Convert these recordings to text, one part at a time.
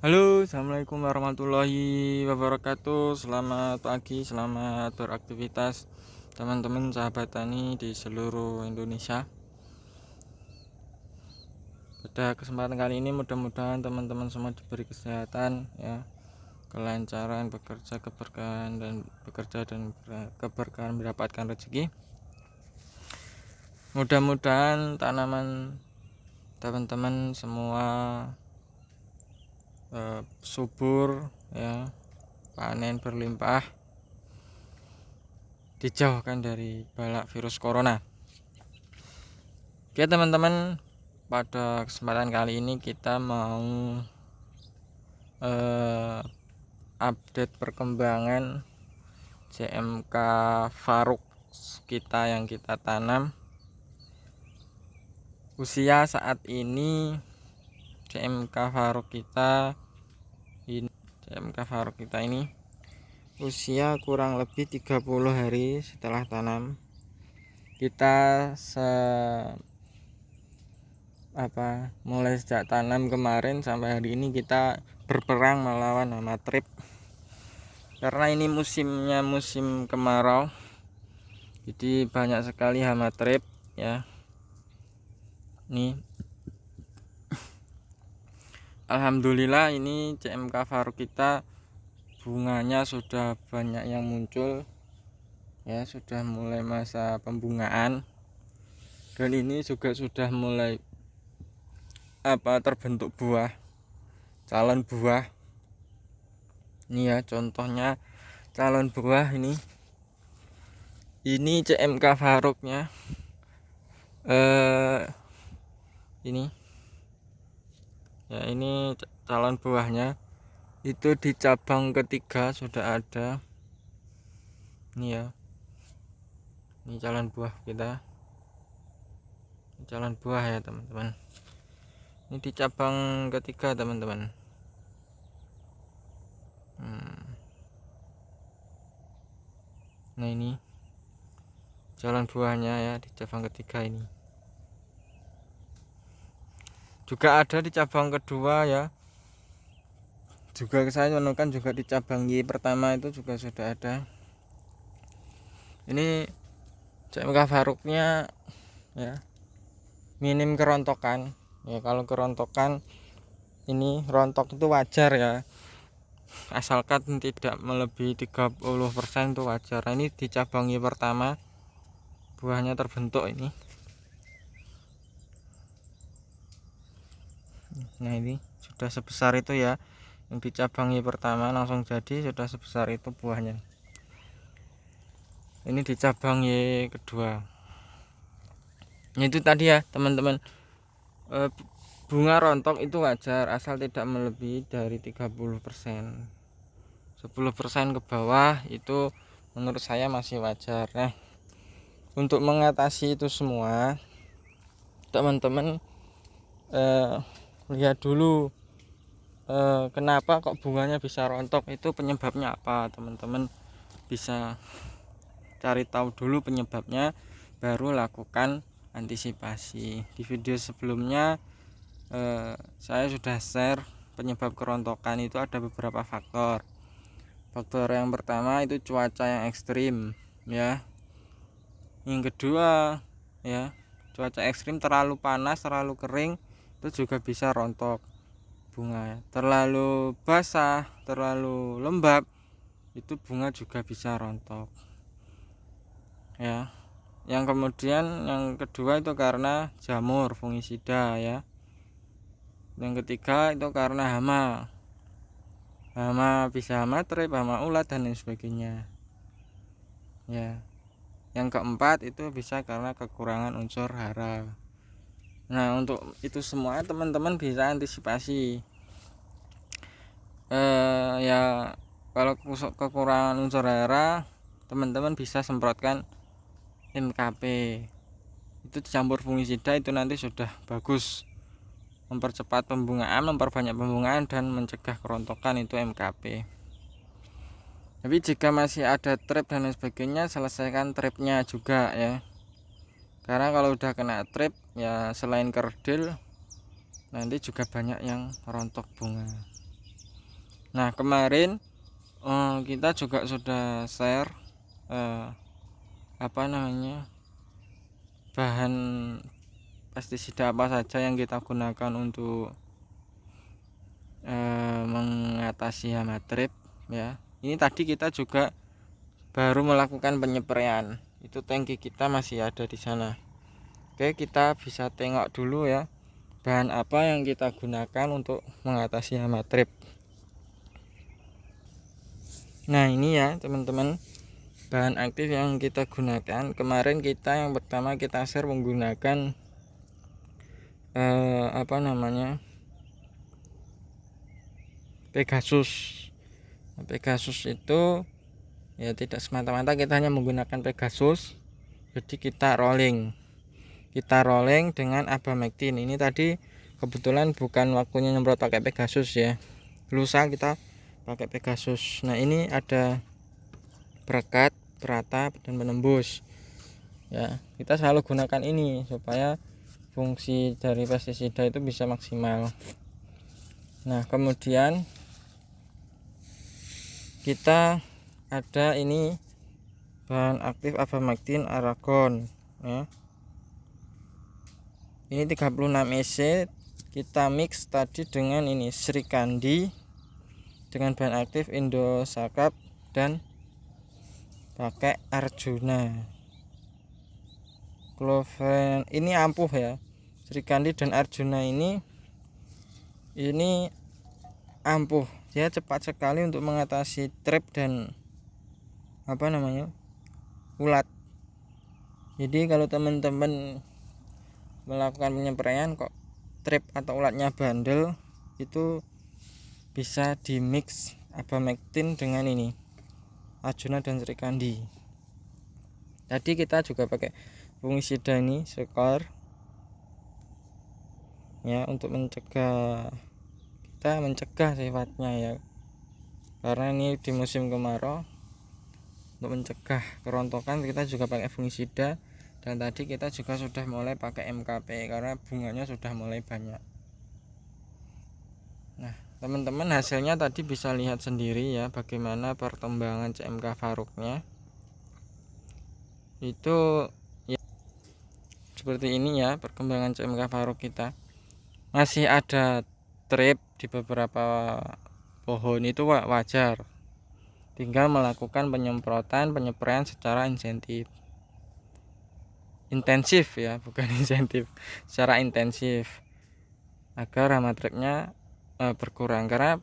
Halo, assalamualaikum warahmatullahi wabarakatuh. Selamat pagi, selamat beraktivitas teman-teman sahabat tani di seluruh Indonesia. Pada kesempatan kali ini mudah-mudahan teman-teman semua diberi kesehatan, ya, kelancaran bekerja, dan keberkahan mendapatkan rezeki. Mudah-mudahan tanaman teman-teman semua subur, ya, panen berlimpah, dijauhkan dari balak virus corona. Oke teman-teman, pada kesempatan kali ini kita mau update perkembangan CMK Faruk kita yang kita tanam. Usia saat ini CMK Faruk kita ini usia kurang lebih 30 hari setelah tanam. Kita mulai sejak tanam kemarin sampai hari ini kita berperang melawan hama trip, karena ini musimnya musim kemarau, jadi banyak sekali hama trip, ya. Nih, alhamdulillah ini CMK Faruk kita bunganya sudah banyak yang muncul, ya, sudah mulai masa pembungaan, dan ini juga sudah mulai terbentuk buah, calon buah. Ini ya contohnya calon buah ini CMK Faruknya. Ini ya, ini calon buahnya itu di cabang ketiga sudah ada. Ini ya, ini calon buah kita, ini calon buah ya teman-teman. Ini di cabang ketiga teman-teman. Nah ini jalan buahnya ya di cabang ketiga ini. Juga ada di cabang kedua, ya. Juga saya menemukan juga di cabang Y pertama itu juga sudah ada. Ini CMK Faruknya, ya, minim kerontokan. Ya, kalau kerontokan ini rontok itu wajar, ya. Asalkan tidak melebihi 30% itu wajar. Nah, ini di cabang Y pertama buahnya terbentuk ini. Nah ini sudah sebesar itu, ya, yang di cabang Y pertama langsung jadi sudah sebesar itu buahnya. Ini di cabang Y kedua. Nah, itu tadi ya teman-teman, bunga rontok itu wajar asal tidak melebihi dari 30%. 10% ke bawah itu menurut saya masih wajar. Nah, untuk mengatasi itu semua teman-teman lihat dulu kenapa kok bunganya bisa rontok, itu penyebabnya apa. Teman-teman bisa cari tahu dulu penyebabnya, baru lakukan antisipasi. Di video sebelumnya saya sudah share penyebab kerontokan itu ada beberapa faktor. Faktor yang pertama itu cuaca yang ekstrim, ya. Yang kedua, ya, cuaca ekstrim, terlalu panas, terlalu kering itu juga bisa rontok bunga. Terlalu basah, terlalu lembab itu bunga juga bisa rontok, ya. Yang kemudian yang kedua itu karena jamur fungisida, ya. Yang ketiga itu karena hama bisa hama trip, hama ulat dan lain sebagainya, ya. Yang keempat itu bisa karena kekurangan unsur hara. Nah, untuk itu semua teman-teman bisa antisipasi. Ya, kalau kekurangan unsur hara, teman-teman bisa semprotkan MKP. Itu dicampur fungisida, itu nanti sudah bagus mempercepat pembungaan, memperbanyak pembungaan dan mencegah kerontokan, itu MKP. Tapi jika masih ada trip dan lain sebagainya, selesaikan tripnya juga, ya. Karena kalau udah kena trip, ya, selain kerdil nanti juga banyak yang rontok bunga. Nah, kemarin kita juga sudah share bahan pestisida apa saja yang kita gunakan untuk mengatasi hama trip ya. Ini tadi kita juga baru melakukan penyepraian. Itu tangki kita masih ada di sana. Oke, kita bisa tengok dulu ya bahan apa yang kita gunakan untuk mengatasi hama trip. Nah, ini ya teman-teman, bahan aktif yang kita gunakan. Kemarin kita yang pertama kita share menggunakan Pegasus. Pegasus itu ya tidak semata-mata kita hanya menggunakan Pegasus, jadi kita rolling dengan Abamectin. Ini tadi kebetulan bukan waktunya nyemprot pakai Pegasus ya, lusa kita pakai Pegasus. Nah, ini ada perekat, peratap, dan penembus ya. Kita selalu gunakan ini supaya fungsi dari pestisida itu bisa maksimal. Nah, kemudian kita ada ini bahan aktif Abamectin Aragon ya. Ini 36 EC, kita mix tadi dengan ini Srikandi dengan bahan aktif Indosakap dan pakai Arjuna. Cloven ini ampuh ya. Srikandi dan Arjuna ini ampuh. Dia cepat sekali untuk mengatasi trap dan ulat. Jadi kalau teman-teman melakukan penyepraian kok trap atau ulatnya bandel, itu bisa di mix Abamectin dengan ini Arjuna dan Srikandi. Tadi kita juga pakai fungisida ini Sekor ya, untuk mencegah sifatnya ya, karena ini di musim kemarau. Untuk mencegah kerontokan kita juga pakai fungisida, dan tadi kita juga sudah mulai pakai MKP karena bunganya sudah mulai banyak. Nah, teman-teman, hasilnya tadi bisa lihat sendiri ya bagaimana perkembangan CMK Faruknya. Itu ya seperti ini ya perkembangan CMK Faruk kita. Masih ada trip di beberapa pohon, itu wajar. Tinggal melakukan penyempraian secara intensif ya, bukan insentif, secara intensif agar hama tripnya berkurang. Karena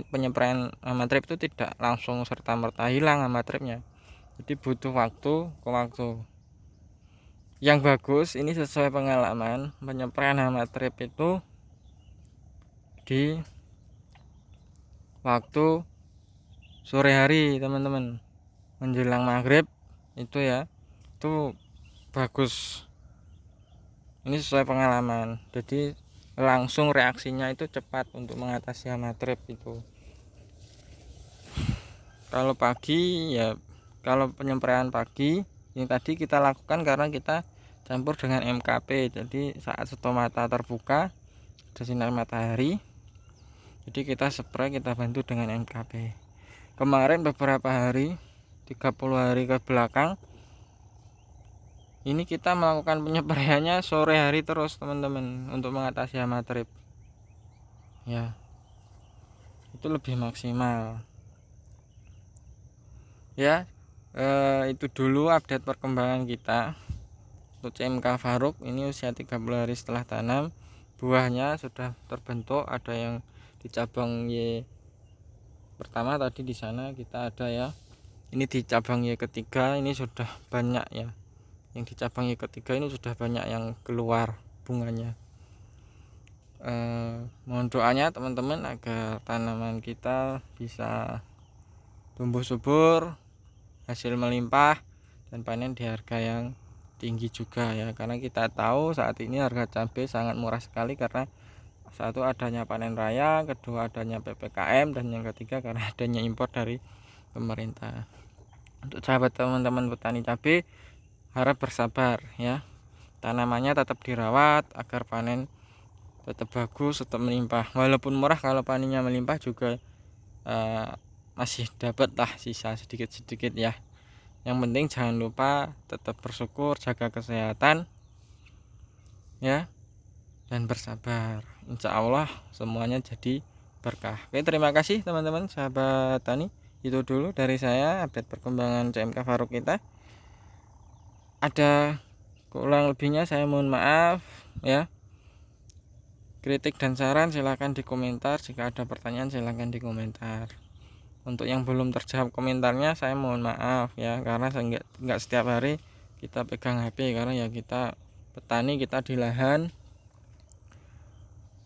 penyempraian hama trip itu tidak langsung serta-merta hilang hama tripnya, jadi butuh waktu ke waktu. Yang bagus ini sesuai pengalaman, penyempraian hama trip itu di waktu sore hari teman-teman, menjelang maghrib itu ya, itu bagus. Ini sesuai pengalaman, jadi langsung reaksinya itu cepat untuk mengatasi hama trip itu. Kalau pagi ya, kalau penyempraian pagi ini tadi kita lakukan karena kita campur dengan MKP. Jadi saat stomata terbuka ada sinar matahari, jadi kita spray, kita bantu dengan MKP. Kemarin beberapa hari, 30 hari ke belakang, ini kita melakukan penyepraiannya sore hari terus teman-teman, untuk mengatasi hama trip ya, itu lebih maksimal ya. Itu dulu update perkembangan kita untuk CMK Faruk. Ini usia 30 hari setelah tanam, buahnya sudah terbentuk, ada yang di cabang Y pertama tadi di sana kita ada ya. Ini di cabang Y ketiga ini sudah banyak ya. Yang di cabang Y ketiga ini sudah banyak yang keluar bunganya. Mohon doanya teman-teman agar tanaman kita bisa tumbuh subur, hasil melimpah, dan panen di harga yang tinggi juga ya. Karena kita tahu saat ini harga cabai sangat murah sekali, karena satu adanya panen raya, kedua adanya PPKM, dan yang ketiga karena adanya impor dari pemerintah. Untuk sahabat teman-teman petani cabai, harap bersabar ya, tanamannya tetap dirawat agar panen tetap bagus, tetap melimpah. Walaupun murah, kalau panennya melimpah juga masih dapat lah sisa sedikit-sedikit ya. Yang penting jangan lupa tetap bersyukur, jaga kesehatan ya, dan bersabar. Insya Allah semuanya jadi berkah. Oke, terima kasih teman-teman sahabat tani. Itu dulu dari saya update perkembangan CMK Faruk kita. Ada kurang lebihnya saya mohon maaf ya. Kritik dan saran silahkan di komentar. Jika ada pertanyaan silahkan di komentar. Untuk yang belum terjawab komentarnya saya mohon maaf ya, karena saya nggak setiap hari kita pegang HP, karena ya kita petani, kita di lahan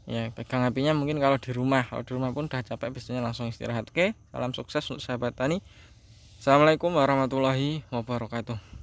ya, pegang HP-nya mungkin kalau di rumah pun udah capek biasanya langsung istirahat. Oke, salam sukses untuk sahabat tani. Assalamualaikum warahmatullahi wabarakatuh.